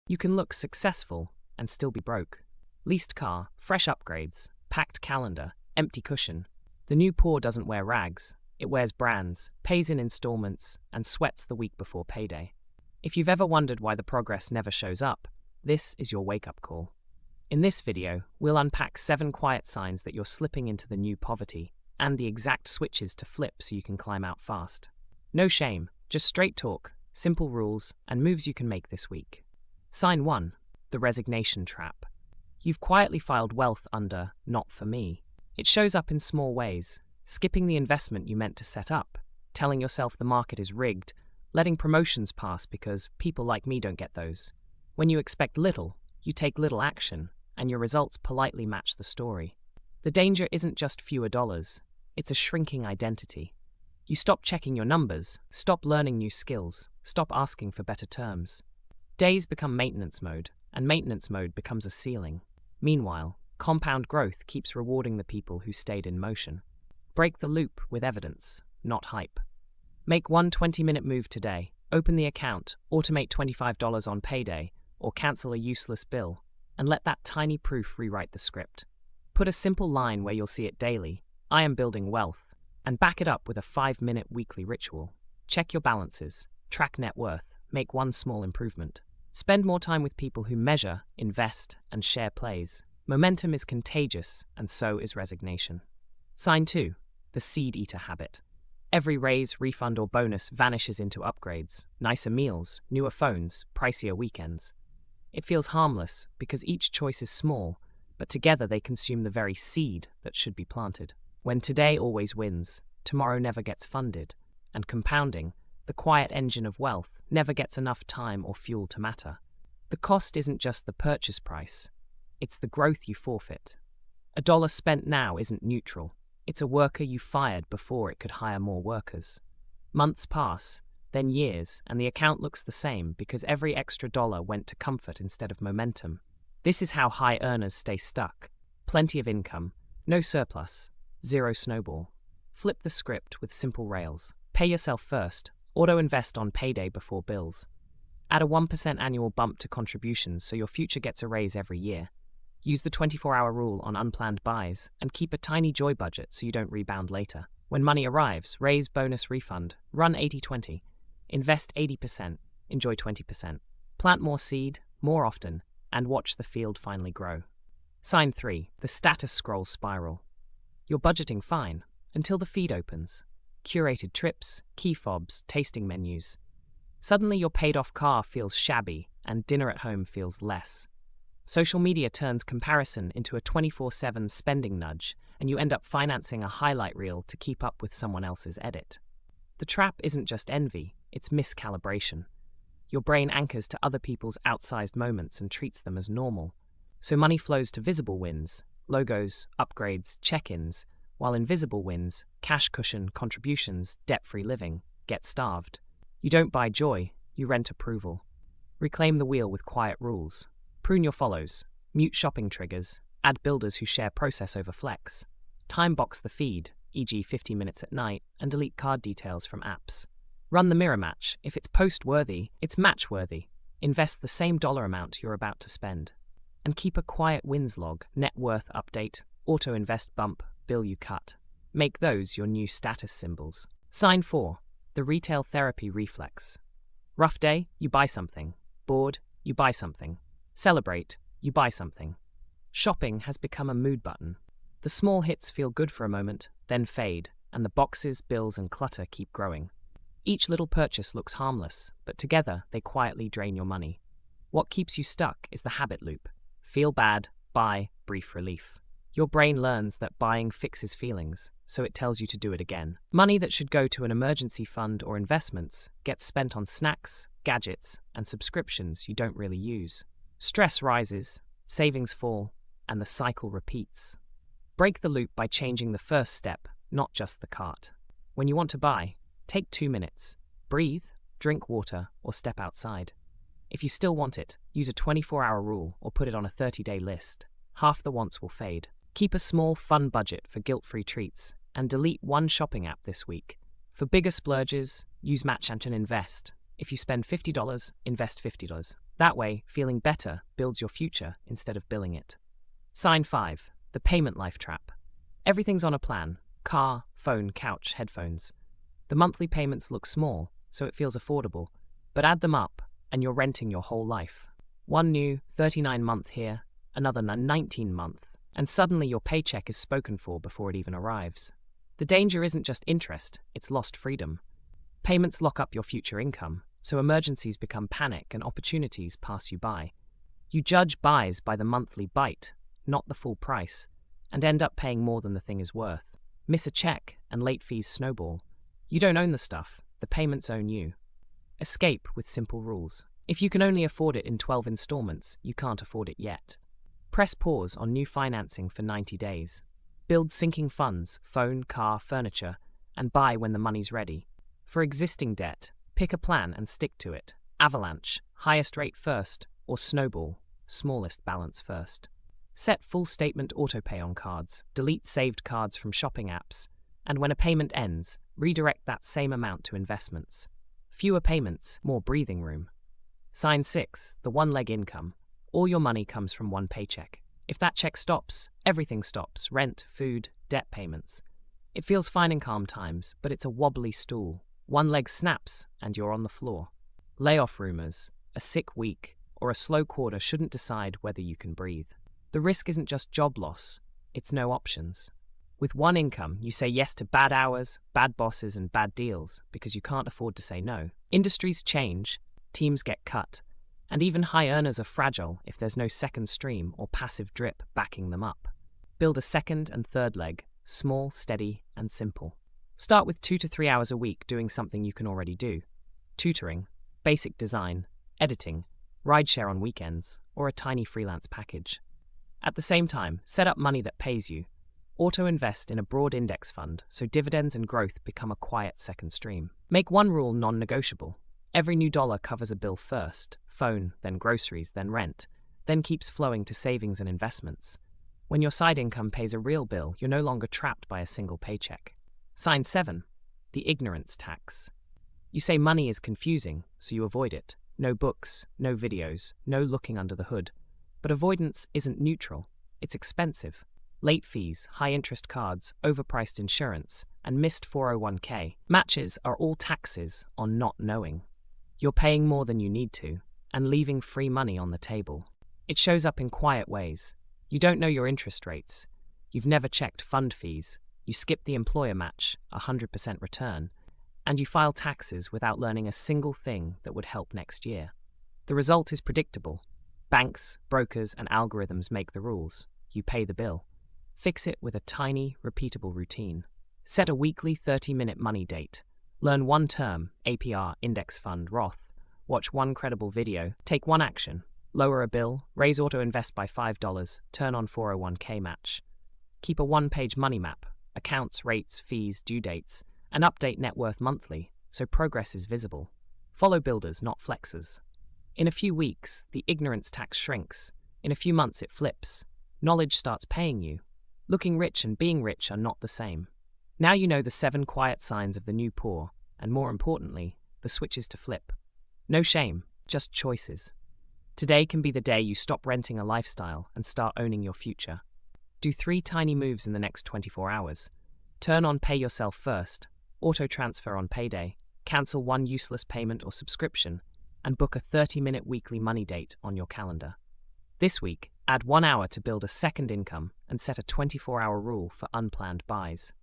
You can look successful and still be broke. Leased car, fresh upgrades, packed calendar, empty cushion. The new poor doesn't wear rags. It wears brands, pays in installments, and sweats the week before payday. If you've ever wondered why the progress never shows up, this is your wake-up call. In this video, we'll unpack 7 quiet signs that you're slipping into the new poverty and the exact switches to flip so you can climb out fast. No shame, just straight talk, simple rules, and moves you can make this week. Sign 1. The Resignation Trap. You've quietly filed wealth under "not for me." It shows up in small ways: skipping the investment you meant to set up, telling yourself the market is rigged, letting promotions pass because people like me don't get those. When you expect little, you take little action, and your results politely match the story. The danger isn't just fewer dollars, it's a shrinking identity. You stop checking your numbers, stop learning new skills, stop asking for better terms. Days become maintenance mode, and maintenance mode becomes a ceiling. Meanwhile, compound growth keeps rewarding the people who stayed in motion. Break the loop with evidence, not hype. Make one 20-minute move today, open the account, automate $25 on payday, or cancel a useless bill, and let that tiny proof rewrite the script. Put a simple line where you'll see it daily: "I am building wealth," and back it up with a 5-minute weekly ritual. Check your balances, track net worth, make one small improvement. Spend more time with people who measure, invest, and share plays. Momentum is contagious, and so is resignation. Sign 2. The seed eater habit. Every raise, refund, or bonus vanishes into upgrades, nicer meals, newer phones, pricier weekends. It feels harmless because each choice is small, but together they consume the very seed that should be planted. When today always wins, tomorrow never gets funded, and compounding, the quiet engine of wealth, never gets enough time or fuel to matter. The cost isn't just the purchase price, it's the growth you forfeit. A dollar spent now isn't neutral. It's a worker you fired before it could hire more workers. Months pass, then years, and the account looks the same because every extra dollar went to comfort instead of momentum. This is how high earners stay stuck. Plenty of income, no surplus, zero snowball. Flip the script with simple rails. Pay yourself first, auto-invest on payday before bills. Add a 1% annual bump to contributions so your future gets a raise every year. Use the 24-hour rule on unplanned buys, and keep a tiny joy budget so you don't rebound later. When money arrives, raise, bonus, refund. Run 80-20. Invest 80%, enjoy 20%. Plant more seed, more often, and watch the field finally grow. Sign 3. The status scroll spiral. You're budgeting fine, until the feed opens. Curated trips, key fobs, tasting menus. Suddenly your paid-off car feels shabby, and dinner at home feels less. Social media turns comparison into a 24/7 spending nudge, and you end up financing a highlight reel to keep up with someone else's edit. The trap isn't just envy, it's miscalibration. Your brain anchors to other people's outsized moments and treats them as normal. So money flows to visible wins, logos, upgrades, check-ins, while invisible wins, cash cushion, contributions, debt-free living, get starved. You don't buy joy, you rent approval. Reclaim the wheel with quiet rules. Prune your follows, mute shopping triggers, add builders who share process over Flex. Time box the feed, e.g. 50 minutes at night, and delete card details from apps. Run the mirror match. If it's post-worthy, it's match-worthy. Invest the same dollar amount you're about to spend. And keep a quiet wins log, net worth update, auto-invest bump, bill you cut. Make those your new status symbols. Sign 4. The retail therapy reflex. Rough day, you buy something. Bored, you buy something. Celebrate, you buy something. Shopping has become a mood button. The small hits feel good for a moment, then fade, and the boxes, bills, and clutter keep growing. Each little purchase looks harmless, but together they quietly drain your money. What keeps you stuck is the habit loop. Feel bad, buy, brief relief. Your brain learns that buying fixes feelings, so it tells you to do it again. Money that should go to an emergency fund or investments gets spent on snacks, gadgets, and subscriptions you don't really use. Stress rises, savings fall, and the cycle repeats. Break the loop by changing the first step, not just the cart. When you want to buy, take 2 minutes. Breathe, drink water, or step outside. If you still want it, use a 24-hour rule or put it on a 30-day list. Half the wants will fade. Keep a small, fun budget for guilt-free treats, and delete one shopping app this week. For bigger splurges, use Match and Invest. If you spend $50, invest $50. That way, feeling better builds your future instead of billing it. Sign 5. The payment life trap. Everything's on a plan: car, phone, couch, headphones. The monthly payments look small, so it feels affordable, but add them up and you're renting your whole life. One new 39-month here, another 19-month, and suddenly your paycheck is spoken for before it even arrives. The danger isn't just interest, it's lost freedom. Payments lock up your future income, so emergencies become panic and opportunities pass you by. You judge buys by the monthly bite, not the full price, and end up paying more than the thing is worth. Miss a check and late fees snowball. You don't own the stuff, the payments own you. Escape with simple rules. If you can only afford it in 12 installments, you can't afford it yet. Press pause on new financing for 90 days. Build sinking funds, phone, car, furniture, and buy when the money's ready. For existing debt, pick a plan and stick to it. Avalanche, highest rate first, or snowball, smallest balance first. Set full statement autopay on cards, delete saved cards from shopping apps, and when a payment ends, redirect that same amount to investments. Fewer payments, more breathing room. Sign 6, the one-leg income. All your money comes from one paycheck. If that check stops, everything stops: rent, food, debt payments. It feels fine in calm times, but it's a wobbly stool. One leg snaps and you're on the floor. Layoff rumors, a sick week, or a slow quarter shouldn't decide whether you can breathe. The risk isn't just job loss, it's no options. With one income, you say yes to bad hours, bad bosses, and bad deals because you can't afford to say no. Industries change, teams get cut, and even high earners are fragile if there's no second stream or passive drip backing them up. Build a second and third leg, small, steady, and simple. Start with 2 to 3 hours a week doing something you can already do: tutoring, basic design, editing, rideshare on weekends, or a tiny freelance package. At the same time, set up money that pays you. Auto-invest in a broad index fund so dividends and growth become a quiet second stream. Make one rule non-negotiable. Every new dollar covers a bill first: phone, then groceries, then rent, then keeps flowing to savings and investments. When your side income pays a real bill, you're no longer trapped by a single paycheck. Sign 7. The ignorance tax. You say money is confusing, so you avoid it. No books, no videos, no looking under the hood. But avoidance isn't neutral, it's expensive. Late fees, high-interest cards, overpriced insurance, and missed 401k matches are all taxes on not knowing. You're paying more than you need to, and leaving free money on the table. It shows up in quiet ways. You don't know your interest rates. You've never checked fund fees. You skip the employer match, 100% return, and you file taxes without learning a single thing that would help next year. The result is predictable. Banks, brokers, and algorithms make the rules. You pay the bill. Fix it with a tiny, repeatable routine. Set a weekly 30-minute money date. Learn one term, APR, index fund, Roth. Watch one credible video. Take one action. Lower a bill, raise auto-invest by $5, turn on 401k match. Keep a one-page money map, accounts, rates, fees, due dates, and update net worth monthly so progress is visible. Follow builders, not flexers. In a few weeks, the ignorance tax shrinks. In a few months, it flips. Knowledge starts paying you. Looking rich and being rich are not the same. Now you know the 7 quiet signs of the new poor, and more importantly, the switches to flip. No shame, just choices. Today can be the day you stop renting a lifestyle and start owning your future. Do 3 tiny moves in the next 24 hours. Turn on Pay Yourself First, auto-transfer on payday, cancel one useless payment or subscription, and book a 30-minute weekly money date on your calendar. This week, add 1 hour to build a second income and set a 24-hour rule for unplanned buys.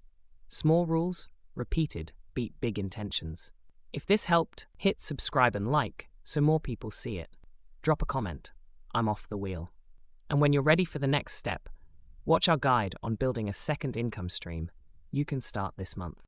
Small rules, repeated, beat big intentions. If this helped, hit subscribe and like so more people see it. Drop a comment. I'm off the wheel. And when you're ready for the next step, watch our guide on building a second income stream you can start this month.